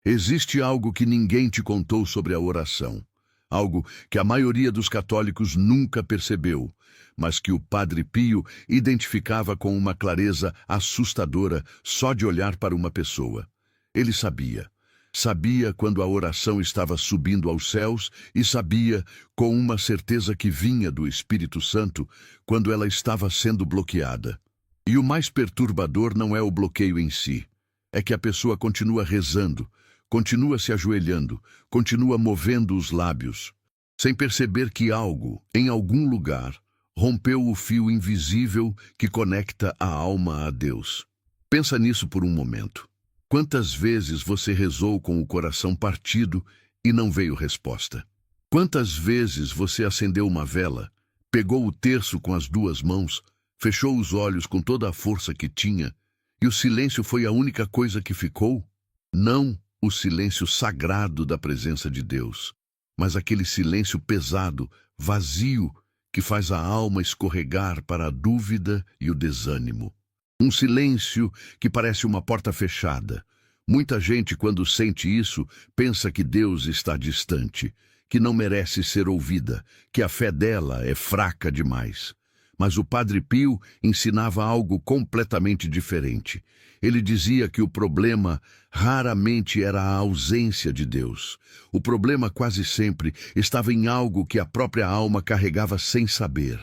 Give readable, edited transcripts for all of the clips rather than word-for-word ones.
Existe algo que ninguém te contou sobre a oração, algo que a maioria dos católicos nunca percebeu, mas que o Padre Pio identificava com uma clareza assustadora só de olhar para uma pessoa. Ele sabia quando a oração estava subindo aos céus e sabia, com uma certeza que vinha do Espírito Santo, quando ela estava sendo bloqueada. E o mais perturbador não é o bloqueio em si, é que a pessoa continua rezando, continua se ajoelhando, continua movendo os lábios, sem perceber que algo, em algum lugar, rompeu o fio invisível que conecta a alma a Deus. Pensa nisso por um momento. Quantas vezes você rezou com o coração partido e não veio resposta? Quantas vezes você acendeu uma vela, pegou o terço com as duas mãos, fechou os olhos com toda a força que tinha, e o silêncio foi a única coisa que ficou? Não o silêncio sagrado da presença de Deus, mas aquele silêncio pesado, vazio, que faz a alma escorregar para a dúvida e o desânimo. Um silêncio que parece uma porta fechada. Muita gente, quando sente isso, pensa que Deus está distante, que não merece ser ouvida, que a fé dela é fraca demais. Mas o Padre Pio ensinava algo completamente diferente. Ele dizia que o problema raramente era a ausência de Deus. O problema quase sempre estava em algo que a própria alma carregava sem saber.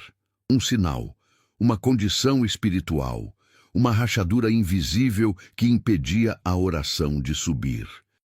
Um sinal, uma condição espiritual, uma rachadura invisível que impedia a oração de subir.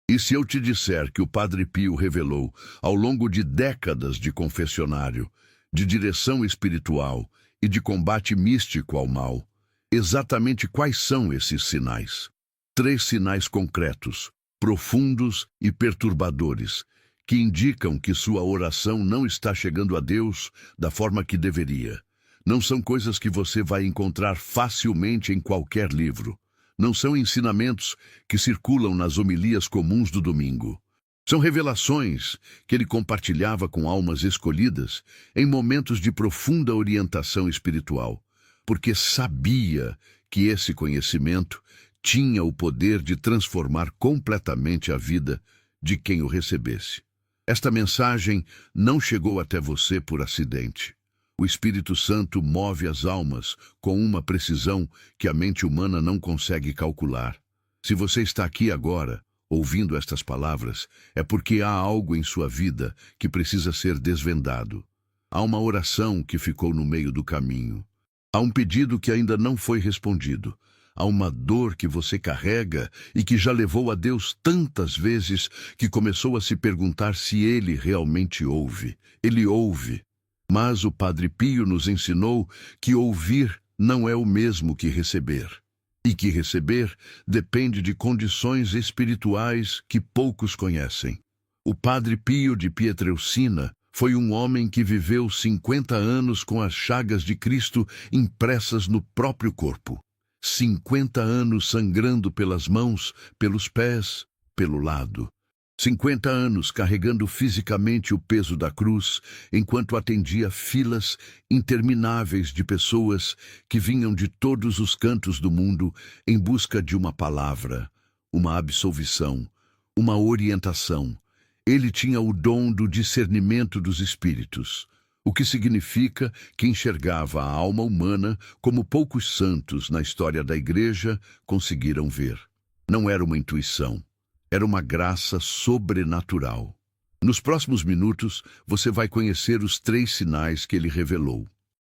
E se eu te disser que o Padre Pio revelou, ao longo de décadas de confessionário, de direção espiritual e de combate místico ao mal, exatamente quais são esses sinais? 3 sinais concretos, profundos e perturbadores, que indicam que sua oração não está chegando a Deus da forma que deveria. Não são coisas que você vai encontrar facilmente em qualquer livro. Não são ensinamentos que circulam nas homilias comuns do domingo. São revelações que ele compartilhava com almas escolhidas em momentos de profunda orientação espiritual, porque sabia que esse conhecimento tinha o poder de transformar completamente a vida de quem o recebesse. Esta mensagem não chegou até você por acidente. O Espírito Santo move as almas com uma precisão que a mente humana não consegue calcular. Se você está aqui agora, ouvindo estas palavras, é porque há algo em sua vida que precisa ser desvendado. Há uma oração que ficou no meio do caminho. Há um pedido que ainda não foi respondido. Há uma dor que você carrega e que já levou a Deus tantas vezes que começou a se perguntar se Ele realmente ouve. Ele ouve. Mas o Padre Pio nos ensinou que ouvir não é o mesmo que receber. E que receber depende de condições espirituais que poucos conhecem. O Padre Pio de Pietrelcina foi um homem que viveu 50 anos com as chagas de Cristo impressas no próprio corpo. 50 anos sangrando pelas mãos, pelos pés, pelo lado. 50 anos carregando fisicamente o peso da cruz, enquanto atendia filas intermináveis de pessoas que vinham de todos os cantos do mundo em busca de uma palavra, uma absolvição, uma orientação. Ele tinha o dom do discernimento dos espíritos, o que significa que enxergava a alma humana como poucos santos na história da Igreja conseguiram ver. Não era uma intuição. Era uma graça sobrenatural. Nos próximos minutos, você vai conhecer os 3 sinais que ele revelou.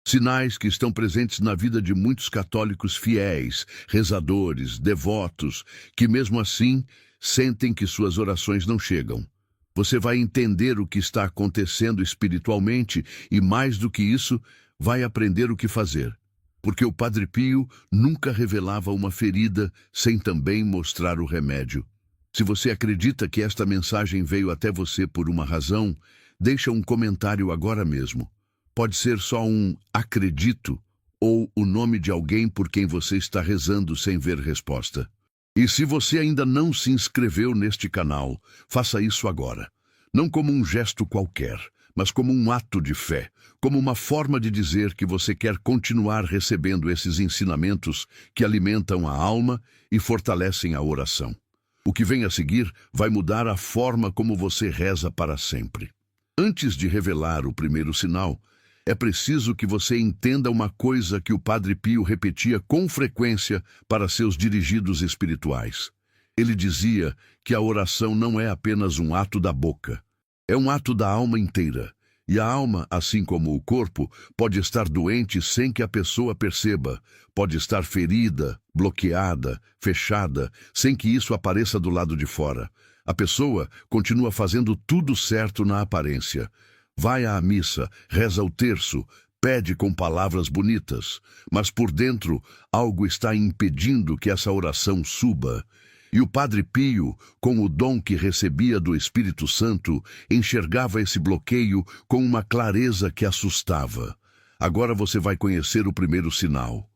Sinais que estão presentes na vida de muitos católicos fiéis, rezadores, devotos, que mesmo assim sentem que suas orações não chegam. Você vai entender o que está acontecendo espiritualmente e, mais do que isso, vai aprender o que fazer. Porque o Padre Pio nunca revelava uma ferida sem também mostrar o remédio. Se você acredita que esta mensagem veio até você por uma razão, deixa um comentário agora mesmo. Pode ser só um acredito ou o nome de alguém por quem você está rezando sem ver resposta. E se você ainda não se inscreveu neste canal, faça isso agora. Não como um gesto qualquer, mas como um ato de fé, como uma forma de dizer que você quer continuar recebendo esses ensinamentos que alimentam a alma e fortalecem a oração. O que vem a seguir vai mudar a forma como você reza para sempre. Antes de revelar o primeiro sinal, é preciso que você entenda uma coisa que o Padre Pio repetia com frequência para seus dirigidos espirituais. Ele dizia que a oração não é apenas um ato da boca, é um ato da alma inteira. E a alma, assim como o corpo, pode estar doente sem que a pessoa perceba, pode estar ferida, bloqueada, fechada, sem que isso apareça do lado de fora. A pessoa continua fazendo tudo certo na aparência. Vai à missa, reza o terço, pede com palavras bonitas, mas por dentro algo está impedindo que essa oração suba. E o Padre Pio, com o dom que recebia do Espírito Santo, enxergava esse bloqueio com uma clareza que assustava. Agora você vai conhecer o primeiro sinal.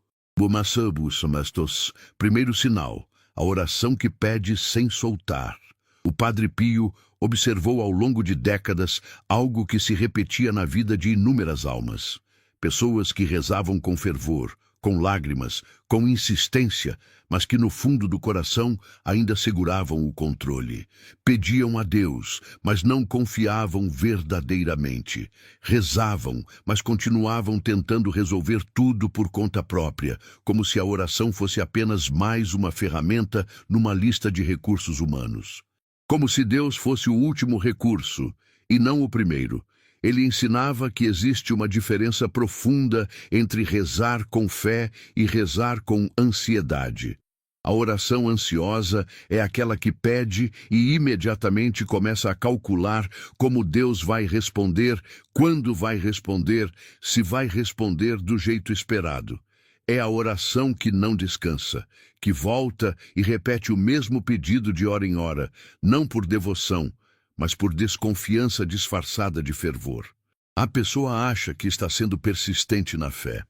Primeiro sinal, a oração que pede sem soltar. O Padre Pio observou ao longo de décadas algo que se repetia na vida de inúmeras almas. Pessoas que rezavam com fervor, com lágrimas, com insistência, mas que no fundo do coração ainda seguravam o controle. Pediam a Deus, mas não confiavam verdadeiramente. Rezavam, mas continuavam tentando resolver tudo por conta própria, como se a oração fosse apenas mais uma ferramenta numa lista de recursos humanos. Como se Deus fosse o último recurso, e não o primeiro. Ele ensinava que existe uma diferença profunda entre rezar com fé e rezar com ansiedade. A oração ansiosa é aquela que pede e imediatamente começa a calcular como Deus vai responder, quando vai responder, se vai responder do jeito esperado. É a oração que não descansa, que volta e repete o mesmo pedido de hora em hora, não por devoção, mas por desconfiança disfarçada de fervor. A pessoa acha que está sendo persistente na fé,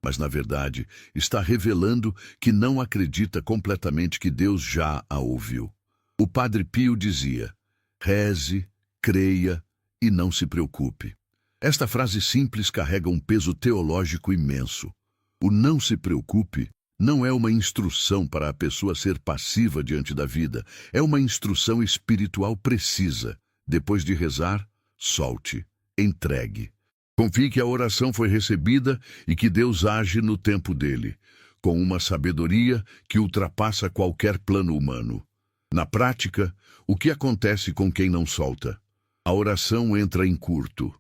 mas na verdade está revelando que não acredita completamente que Deus já a ouviu. O Padre Pio dizia: reze, creia e não se preocupe. Esta frase simples carrega um peso teológico imenso. O não se preocupe não é uma instrução para a pessoa ser passiva diante da vida, é uma instrução espiritual precisa. Depois de rezar, solte, entregue. Confie que a oração foi recebida e que Deus age no tempo dele, com uma sabedoria que ultrapassa qualquer plano humano. Na prática, o que acontece com quem não solta? A oração entra em curto.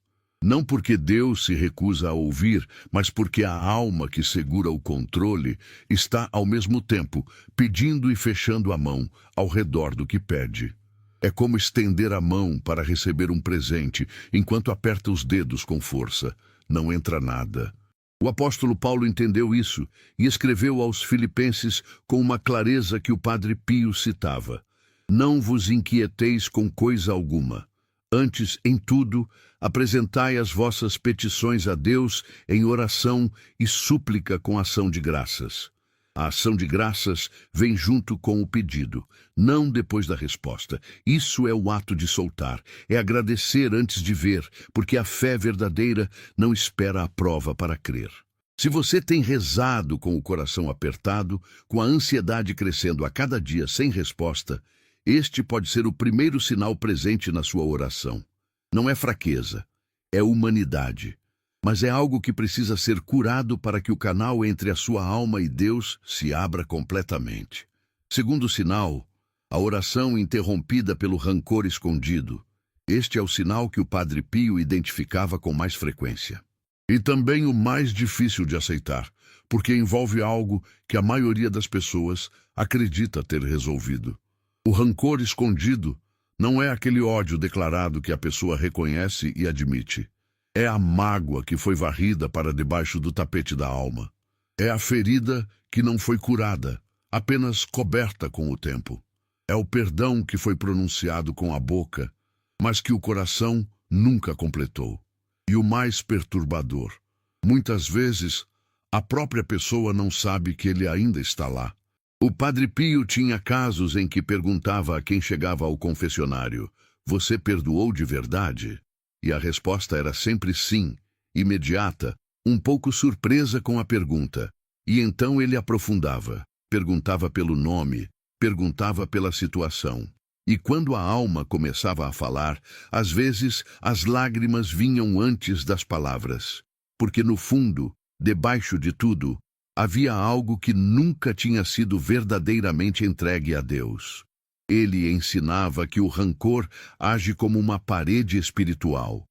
Não porque Deus se recusa a ouvir, mas porque a alma que segura o controle está, ao mesmo tempo, pedindo e fechando a mão ao redor do que pede. É como estender a mão para receber um presente, enquanto aperta os dedos com força. Não entra nada. O apóstolo Paulo entendeu isso e escreveu aos Filipenses com uma clareza que o Padre Pio citava: não vos inquieteis com coisa alguma. Antes, em tudo, apresentai as vossas petições a Deus em oração e súplica com ação de graças. A ação de graças vem junto com o pedido, não depois da resposta. Isso é o ato de soltar, é agradecer antes de ver, porque a fé verdadeira não espera a prova para crer. Se você tem rezado com o coração apertado, com a ansiedade crescendo a cada dia sem resposta, este pode ser o primeiro sinal presente na sua oração. Não é fraqueza, é humanidade. Mas é algo que precisa ser curado para que o canal entre a sua alma e Deus se abra completamente. Segundo sinal, a oração interrompida pelo rancor escondido. Este é o sinal que o Padre Pio identificava com mais frequência. E também o mais difícil de aceitar, porque envolve algo que a maioria das pessoas acredita ter resolvido. O rancor escondido não é aquele ódio declarado que a pessoa reconhece e admite. É a mágoa que foi varrida para debaixo do tapete da alma. É a ferida que não foi curada, apenas coberta com o tempo. É o perdão que foi pronunciado com a boca, mas que o coração nunca completou. E o mais perturbador, muitas vezes, a própria pessoa não sabe que ele ainda está lá. O Padre Pio tinha casos em que perguntava a quem chegava ao confessionário: você perdoou de verdade? E a resposta era sempre sim, imediata, um pouco surpresa com a pergunta. E então ele aprofundava, perguntava pelo nome, perguntava pela situação. E quando a alma começava a falar, às vezes as lágrimas vinham antes das palavras. Porque no fundo, debaixo de tudo, havia algo que nunca tinha sido verdadeiramente entregue a Deus. Ele ensinava que o rancor age como uma parede espiritual.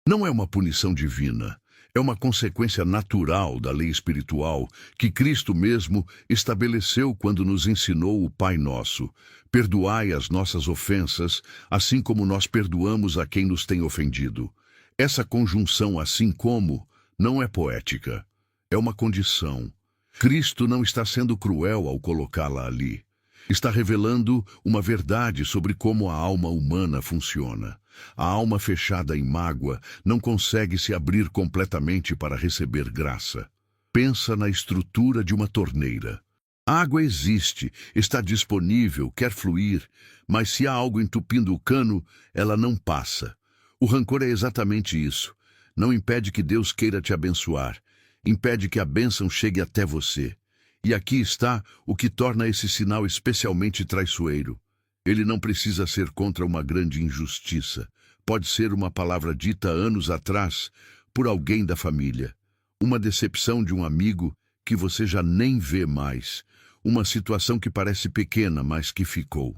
Não é uma punição divina, é uma consequência natural da lei espiritual que Cristo mesmo estabeleceu quando nos ensinou o Pai Nosso. Perdoai as nossas ofensas, assim como nós perdoamos a quem nos tem ofendido. Essa conjunção assim como não é poética, é uma condição. Cristo não está sendo cruel ao colocá-la ali. Está revelando uma verdade sobre como a alma humana funciona. A alma fechada em mágoa não consegue se abrir completamente para receber graça. Pensa na estrutura de uma torneira. A água existe, está disponível, quer fluir, mas se há algo entupindo o cano, ela não passa. O rancor é exatamente isso. Não impede que Deus queira te abençoar. Impede que a bênção chegue até você. E aqui está o que torna esse sinal especialmente traiçoeiro. Ele não precisa ser contra uma grande injustiça. Pode ser uma palavra dita anos atrás por alguém da família. Uma decepção de um amigo que você já nem vê mais. Uma situação que parece pequena, mas que ficou.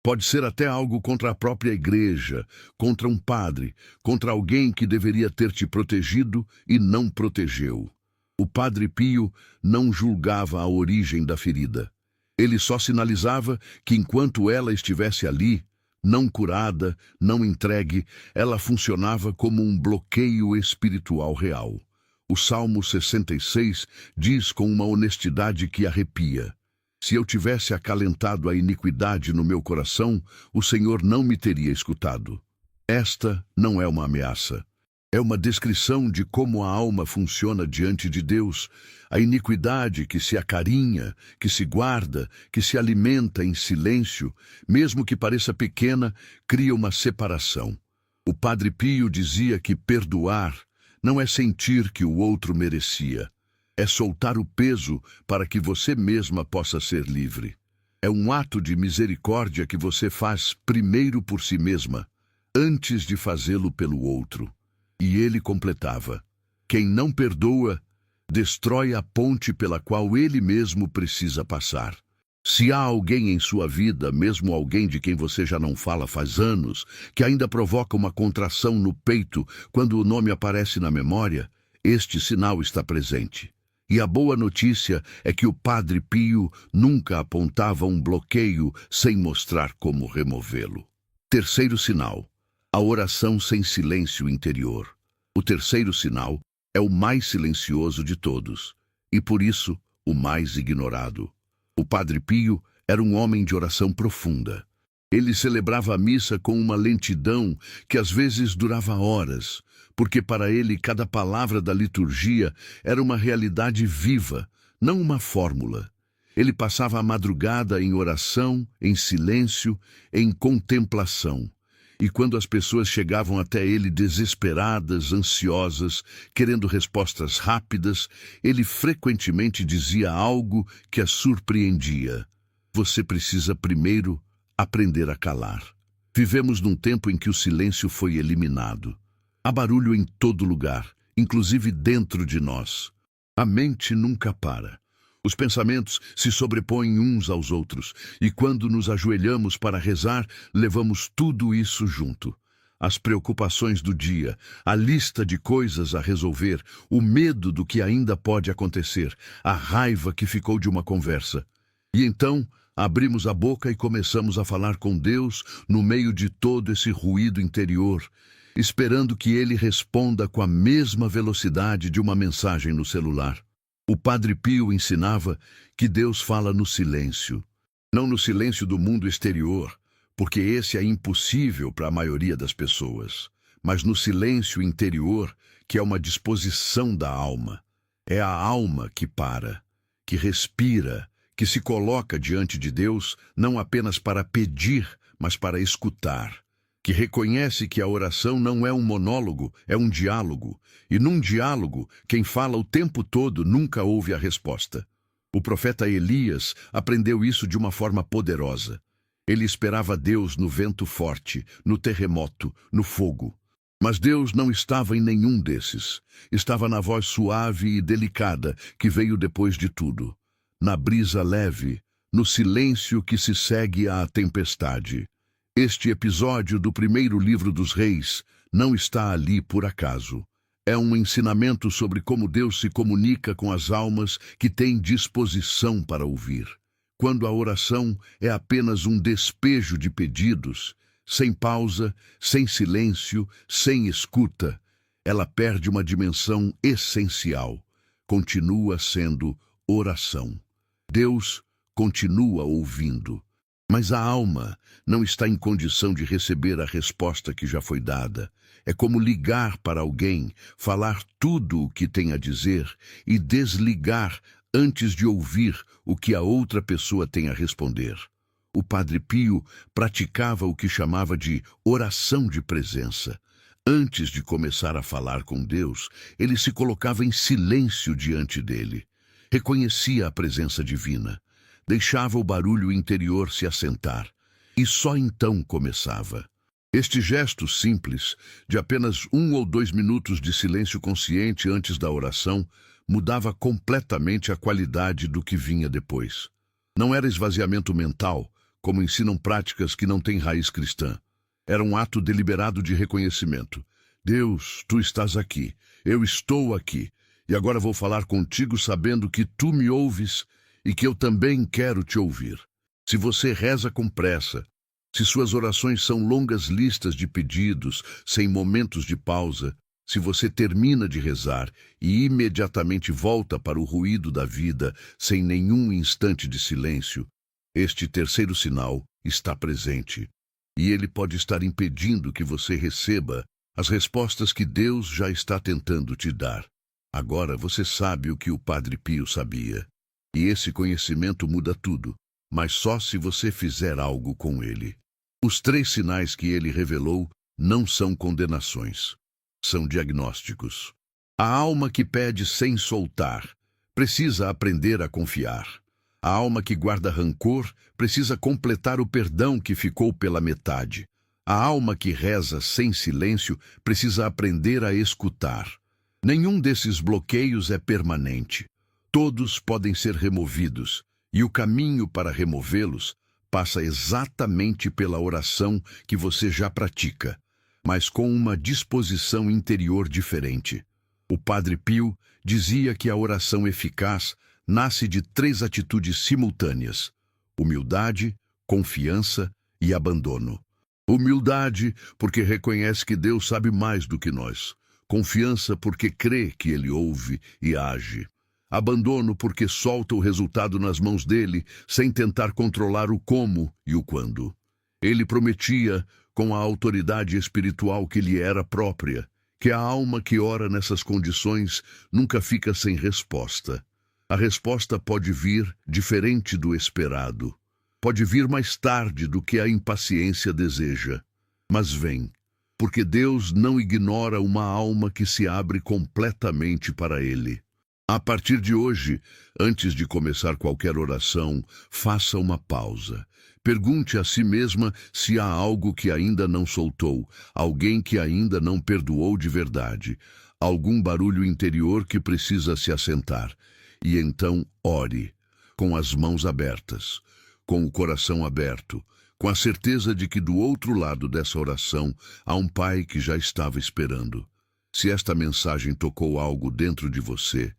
Pode ser até algo contra a própria igreja, contra um padre, contra alguém que deveria ter te protegido e não protegeu. O Padre Pio não julgava a origem da ferida. Ele só sinalizava que enquanto ela estivesse ali, não curada, não entregue, ela funcionava como um bloqueio espiritual real. O Salmo 66 diz com uma honestidade que arrepia: se eu tivesse acalentado a iniquidade no meu coração, o Senhor não me teria escutado. Esta não é uma ameaça. É uma descrição de como a alma funciona diante de Deus. A iniquidade que se acarinha, que se guarda, que se alimenta em silêncio, mesmo que pareça pequena, cria uma separação. O Padre Pio dizia que perdoar não é sentir que o outro merecia. É soltar o peso para que você mesma possa ser livre. É um ato de misericórdia que você faz primeiro por si mesma, antes de fazê-lo pelo outro. E ele completava: quem não perdoa, destrói a ponte pela qual ele mesmo precisa passar. Se há alguém em sua vida, mesmo alguém de quem você já não fala faz anos, que ainda provoca uma contração no peito quando o nome aparece na memória, este sinal está presente. E a boa notícia é que o Padre Pio nunca apontava um bloqueio sem mostrar como removê-lo. Terceiro sinal: a oração sem silêncio interior. O terceiro sinal é o mais silencioso de todos, e por isso o mais ignorado. O Padre Pio era um homem de oração profunda. Ele celebrava a missa com uma lentidão que às vezes durava horas, porque para ele cada palavra da liturgia era uma realidade viva, não uma fórmula. Ele passava a madrugada em oração, em silêncio, em contemplação. E quando as pessoas chegavam até ele desesperadas, ansiosas, querendo respostas rápidas, ele frequentemente dizia algo que as surpreendia: você precisa primeiro aprender a calar. Vivemos num tempo em que o silêncio foi eliminado. Há barulho em todo lugar, inclusive dentro de nós. A mente nunca para. Os pensamentos se sobrepõem uns aos outros, e quando nos ajoelhamos para rezar, levamos tudo isso junto. As preocupações do dia, a lista de coisas a resolver, o medo do que ainda pode acontecer, a raiva que ficou de uma conversa. E então, abrimos a boca e começamos a falar com Deus no meio de todo esse ruído interior, esperando que Ele responda com a mesma velocidade de uma mensagem no celular. O Padre Pio ensinava que Deus fala no silêncio, não no silêncio do mundo exterior, porque esse é impossível para a maioria das pessoas, mas no silêncio interior, que é uma disposição da alma. É a alma que para, que respira, que se coloca diante de Deus não apenas para pedir, mas para escutar, que reconhece que a oração não é um monólogo, é um diálogo, e num diálogo, quem fala o tempo todo nunca ouve a resposta. O profeta Elias aprendeu isso de uma forma poderosa. Ele esperava Deus no vento forte, no terremoto, no fogo. Mas Deus não estava em nenhum desses. Estava na voz suave e delicada que veio depois de tudo. Na brisa leve, no silêncio que se segue à tempestade. Este episódio do primeiro livro dos Reis não está ali por acaso. É um ensinamento sobre como Deus se comunica com as almas que têm disposição para ouvir. Quando a oração é apenas um despejo de pedidos, sem pausa, sem silêncio, sem escuta, ela perde uma dimensão essencial. Continua sendo oração. Deus continua ouvindo. Mas a alma não está em condição de receber a resposta que já foi dada. É como ligar para alguém, falar tudo o que tem a dizer e desligar antes de ouvir o que a outra pessoa tem a responder. O Padre Pio praticava o que chamava de oração de presença. Antes de começar a falar com Deus, ele se colocava em silêncio diante dele. Reconhecia a presença divina. Deixava o barulho interior se assentar. E só então começava. Este gesto simples, de apenas 1 ou 2 minutos de silêncio consciente antes da oração, mudava completamente a qualidade do que vinha depois. Não era esvaziamento mental, como ensinam práticas que não têm raiz cristã. Era um ato deliberado de reconhecimento. Deus, tu estás aqui, eu estou aqui, e agora vou falar contigo sabendo que tu me ouves e que eu também quero te ouvir. Se você reza com pressa, se suas orações são longas listas de pedidos, sem momentos de pausa, se você termina de rezar e imediatamente volta para o ruído da vida, sem nenhum instante de silêncio, este terceiro sinal está presente. E ele pode estar impedindo que você receba as respostas que Deus já está tentando te dar. Agora você sabe o que o Padre Pio sabia. E esse conhecimento muda tudo, mas só se você fizer algo com ele. Os 3 sinais que ele revelou não são condenações, são diagnósticos. A alma que pede sem soltar precisa aprender a confiar. A alma que guarda rancor precisa completar o perdão que ficou pela metade. A alma que reza sem silêncio precisa aprender a escutar. Nenhum desses bloqueios é permanente. Todos podem ser removidos, e o caminho para removê-los passa exatamente pela oração que você já pratica, mas com uma disposição interior diferente. O Padre Pio dizia que a oração eficaz nasce de 3 atitudes simultâneas: humildade, confiança e abandono. Humildade, porque reconhece que Deus sabe mais do que nós. Confiança, porque crê que Ele ouve e age. Abandono, porque solta o resultado nas mãos dele, sem tentar controlar o como e o quando. Ele prometia, com a autoridade espiritual que lhe era própria, que a alma que ora nessas condições nunca fica sem resposta. A resposta pode vir diferente do esperado. Pode vir mais tarde do que a impaciência deseja. Mas vem, porque Deus não ignora uma alma que se abre completamente para Ele. A partir de hoje, antes de começar qualquer oração, faça uma pausa. Pergunte a si mesma se há algo que ainda não soltou, alguém que ainda não perdoou de verdade, algum barulho interior que precisa se assentar. E então ore, com as mãos abertas, com o coração aberto, com a certeza de que do outro lado dessa oração há um Pai que já estava esperando. Se esta mensagem tocou algo dentro de você,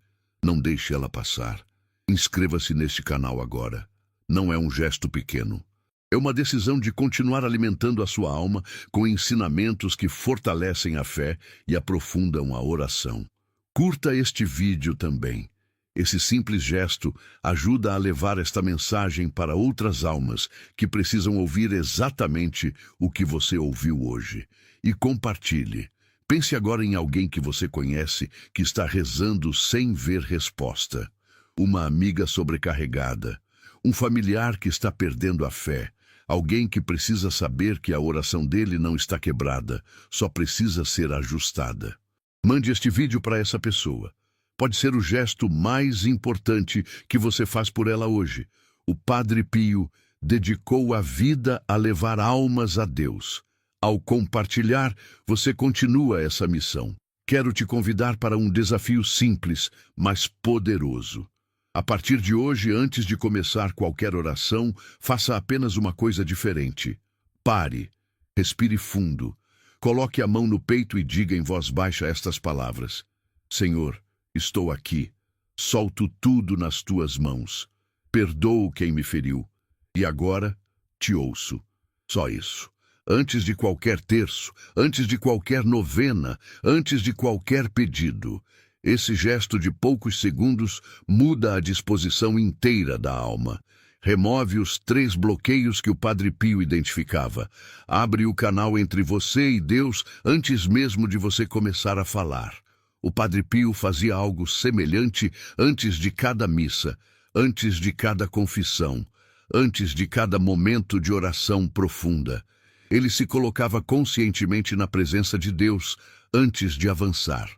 não deixe ela passar. Inscreva-se neste canal agora. Não é um gesto pequeno. É uma decisão de continuar alimentando a sua alma com ensinamentos que fortalecem a fé e aprofundam a oração. Curta este vídeo também. Esse simples gesto ajuda a levar esta mensagem para outras almas que precisam ouvir exatamente o que você ouviu hoje. E compartilhe. Pense agora em alguém que você conhece que está rezando sem ver resposta. Uma amiga sobrecarregada. Um familiar que está perdendo a fé. Alguém que precisa saber que a oração dele não está quebrada, só precisa ser ajustada. Mande este vídeo para essa pessoa. pode ser o gesto mais importante que você faz por ela hoje. O Padre Pio dedicou a vida a levar almas a Deus. Ao compartilhar, você continua essa missão. Quero te convidar para um desafio simples, mas poderoso. A partir de hoje, antes de começar qualquer oração, faça apenas uma coisa diferente. Pare, respire fundo, coloque a mão no peito e diga em voz baixa estas palavras: Senhor, estou aqui, solto tudo nas tuas mãos. Perdoo quem me feriu, e agora te ouço. Só isso. Antes de qualquer terço, antes de qualquer novena, antes de qualquer pedido. Esse gesto de poucos segundos muda a disposição inteira da alma. Remove os 3 bloqueios que o Padre Pio identificava. Abre o canal entre você e Deus antes mesmo de você começar a falar. O Padre Pio fazia algo semelhante antes de cada missa, antes de cada confissão, antes de cada momento de oração profunda. Ele se colocava conscientemente na presença de Deus antes de avançar.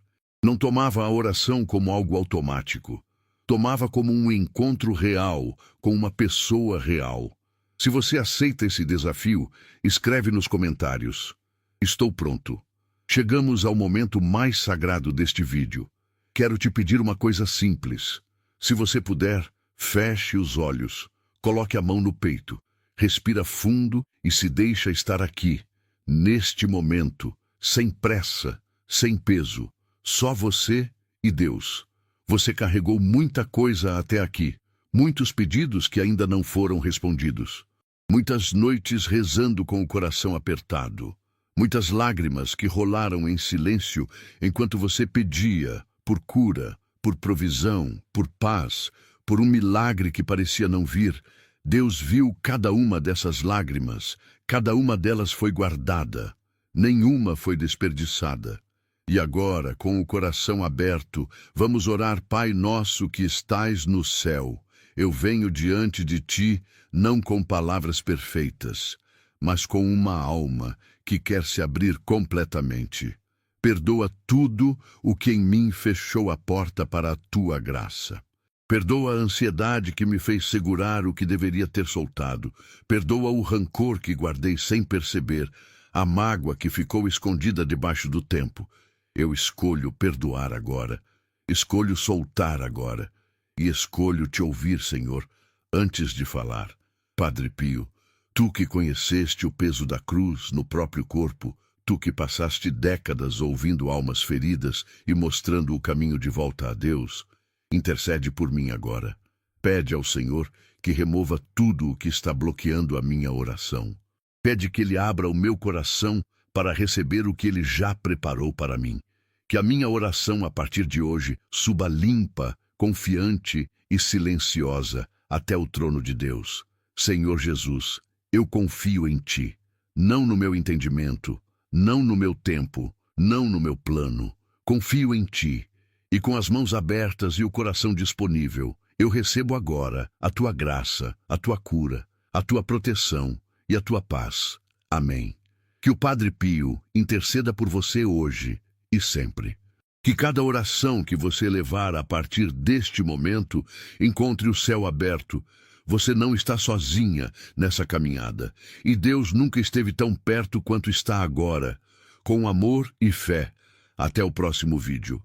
Não tomava a oração como algo automático. Tomava como um encontro real com uma pessoa real. Se você aceita esse desafio, escreve nos comentários: Estou pronto. Chegamos ao momento mais sagrado deste vídeo. Quero te pedir uma coisa simples. Se você puder, feche os olhos, coloque a mão no peito, respira fundo e se deixa estar aqui, neste momento, sem pressa, sem peso. Só você e Deus. Você carregou muita coisa até aqui, muitos pedidos que ainda não foram respondidos, muitas noites rezando com o coração apertado, muitas lágrimas que rolaram em silêncio enquanto você pedia por cura, por provisão, por paz, por um milagre que parecia não vir. Deus viu cada uma dessas lágrimas, cada uma delas foi guardada, nenhuma foi desperdiçada. E agora, com o coração aberto, vamos orar: Pai nosso que estais no céu. Eu venho diante de ti, não com palavras perfeitas, mas com uma alma que quer se abrir completamente. Perdoa tudo o que em mim fechou a porta para a tua graça. Perdoa a ansiedade que me fez segurar o que deveria ter soltado. Perdoa o rancor que guardei sem perceber, a mágoa que ficou escondida debaixo do tempo. Eu escolho perdoar agora, escolho soltar agora, e escolho te ouvir, Senhor, antes de falar. Padre Pio, tu que conheceste o peso da cruz no próprio corpo, tu que passaste décadas ouvindo almas feridas e mostrando o caminho de volta a Deus, intercede por mim agora. Pede ao Senhor que remova tudo o que está bloqueando a minha oração. Pede que Ele abra o meu coração para receber o que Ele já preparou para mim. Que a minha oração a partir de hoje suba limpa, confiante e silenciosa até o trono de Deus. Senhor Jesus, eu confio em Ti, não no meu entendimento, não no meu tempo, não no meu plano. Confio em Ti, e com as mãos abertas e o coração disponível, eu recebo agora a Tua graça, a Tua cura, a Tua proteção e a Tua paz. Amém. Que o Padre Pio interceda por você hoje e sempre. Que cada oração que você levar a partir deste momento encontre o céu aberto. Você não está sozinha nessa caminhada, e Deus nunca esteve tão perto quanto está agora. Com amor e fé. Até o próximo vídeo.